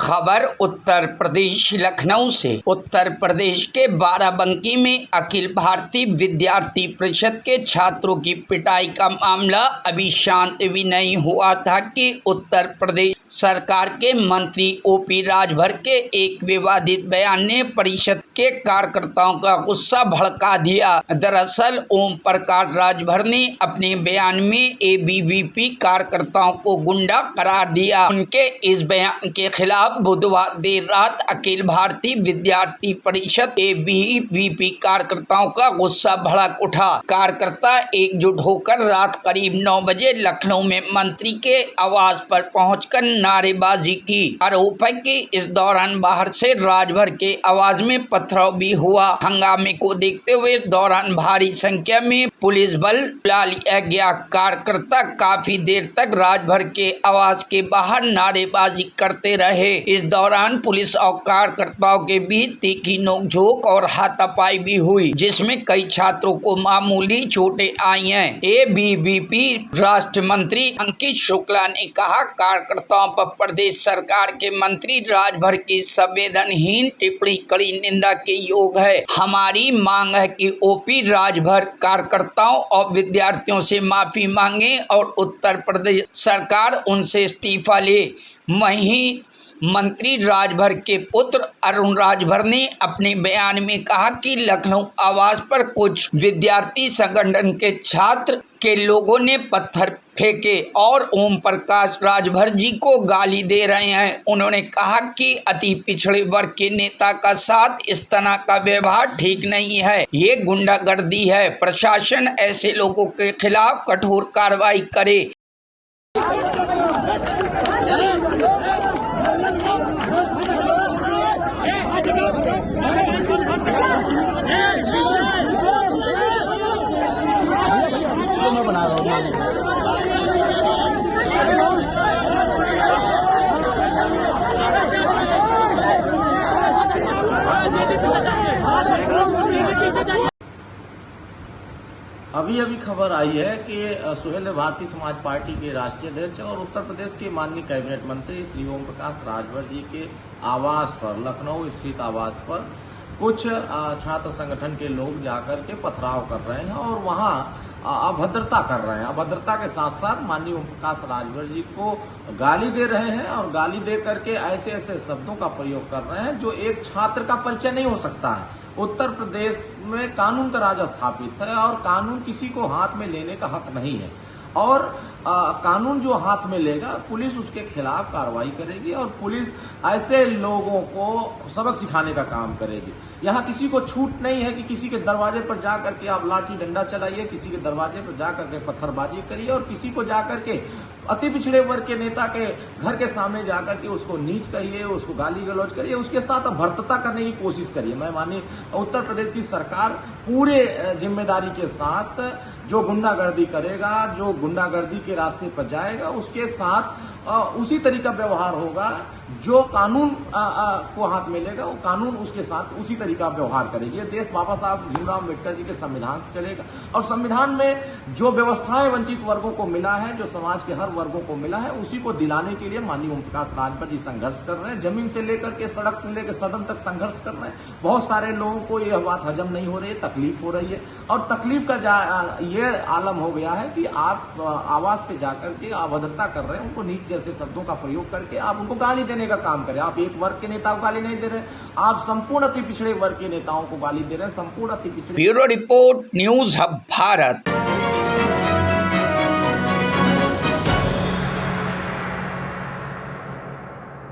खबर उत्तर प्रदेश लखनऊ से। उत्तर प्रदेश के बाराबंकी में अखिल भारतीय विद्यार्थी परिषद के छात्रों की पिटाई का मामला अभी शांत भी नहीं हुआ था कि उत्तर प्रदेश सरकार के मंत्री ओपी राजभर के एक विवादित बयान ने परिषद के कार्यकर्ताओं का गुस्सा भड़का दिया। दरअसल ओम प्रकाश राजभर ने अपने बयान में एबीवीपी कार्यकर्ताओं को गुंडा करार दिया। उनके इस बयान के खिलाफ बुधवार देर रात अखिल भारतीय विद्यार्थी परिषद एबीवीपी कार्यकर्ताओं का गुस्सा भड़क उठा। कार्यकर्ता एकजुट होकर रात करीब 9 बजे लखनऊ में मंत्री के आवास पर पहुंचकर नारेबाजी की। आरोप है कि इस दौरान बाहर से राजभर के आवास में पथराव भी हुआ। हंगामे को देखते हुए इस दौरान भारी संख्या में पुलिस बल बुला लिया गया। कार्यकर्ता काफी देर तक राजभर के आवास के बाहर नारेबाजी करते रहे। इस दौरान पुलिस और कार्यकर्ताओं के बीच तीखी नोकझोंक और हाथापाई भी हुई, जिसमें कई छात्रों को मामूली चोटें आई हैं। एबीवीपी राष्ट्र मंत्री अंकित शुक्ला ने कहा, कार्यकर्ताओं पर प्रदेश सरकार के मंत्री राजभर की संवेदनहीन टिप्पणी कड़ी निंदा के योग है। हमारी मांग है कि ओपी राजभर कार्यकर्ताओं और विद्यार्थियों से माफी मांगे और उत्तर प्रदेश सरकार उनसे इस्तीफा ले। वहीं मंत्री राजभर के पुत्र अरुण राजभर ने अपने बयान में कहा कि लखनऊ आवास पर कुछ विद्यार्थी संगठन के छात्र के लोगों ने पत्थर फेंके और ओम प्रकाश राजभर जी को गाली दे रहे हैं। उन्होंने कहा कि अति पिछड़े वर्ग के नेता का साथ इस तरह का व्यवहार ठीक नहीं है, ये गुंडागर्दी है। प्रशासन ऐसे लोगों के खिलाफ कठोर कार्रवाई करे। अभी खबर आई है कि सुहेलदेव भारतीय समाज पार्टी के राष्ट्रीय अध्यक्ष और उत्तर प्रदेश के माननीय कैबिनेट मंत्री श्री ओम प्रकाश राजभर जी के आवास पर, लखनऊ स्थित आवास पर कुछ छात्र संगठन के लोग जाकर के पथराव कर रहे हैं और वहां अभद्रता कर रहे हैं। अभद्रता के साथ साथ माननीय ओम प्रकाश राजभर जी को गाली दे रहे हैं और गाली दे करके ऐसे ऐसे शब्दों का प्रयोग कर रहे हैं जो एक छात्र का परिचय नहीं हो सकता है। उत्तर प्रदेश में कानून का राज स्थापित है और कानून किसी को हाथ में लेने का हक नहीं है और कानून जो हाथ में लेगा पुलिस उसके खिलाफ कार्रवाई करेगी और पुलिस ऐसे लोगों को सबक सिखाने का काम करेगी। यहाँ किसी को छूट नहीं है कि किसी के दरवाजे पर जा करके आप लाठी डंडा चलाइए, किसी के दरवाजे पर जा करके पत्थरबाजी करिए और किसी को जा करके अति पिछड़े वर्ग के नेता के घर के सामने जाकर के उसको नीच कहिए, उसको गाली गलौज करिए, उसके साथ भर्तता करने की कोशिश करिए। मैं मानिए उत्तर प्रदेश की सरकार पूरे जिम्मेदारी के साथ जो गुंडागर्दी करेगा, जो गुंडागर्दी के रास्ते पर जाएगा, उसके साथ उसी तरीका व्यवहार होगा। जो कानून को हाथ में लेगा वो कानून उसके साथ उसी तरीका व्यवहार करेगी। ये देश बाबा साहब भीमराव अम्बेडकर जी के संविधान से चलेगा और संविधान में जो व्यवस्थाएं वंचित वर्गों को मिला है, जो समाज के हर वर्गों को मिला है, उसी को दिलाने के लिए माननीय ओम प्रकाश राजभर जी संघर्ष कर रहे हैं। जमीन से लेकर के सड़क से लेकर सदन तक संघर्ष कर रहे हैं। बहुत सारे लोगों को यह बात हजम नहीं हो रही है, तकलीफ हो रही है और तकलीफ का ये आलम हो गया है कि आप आवास पे जाकर के अभद्रता कर रहे हैं, उनको नीच जैसे शब्दों का प्रयोग करके आप उनको गाली देने का काम करें। आप एक वर्ग के नेता को गाली नहीं दे रहे, आप संपूर्ण अति पिछड़े वर्ग के नेताओं को गाली दे रहे हैं। संपूर्ण अति पिछड़े। Bureau report, news hub Bharat.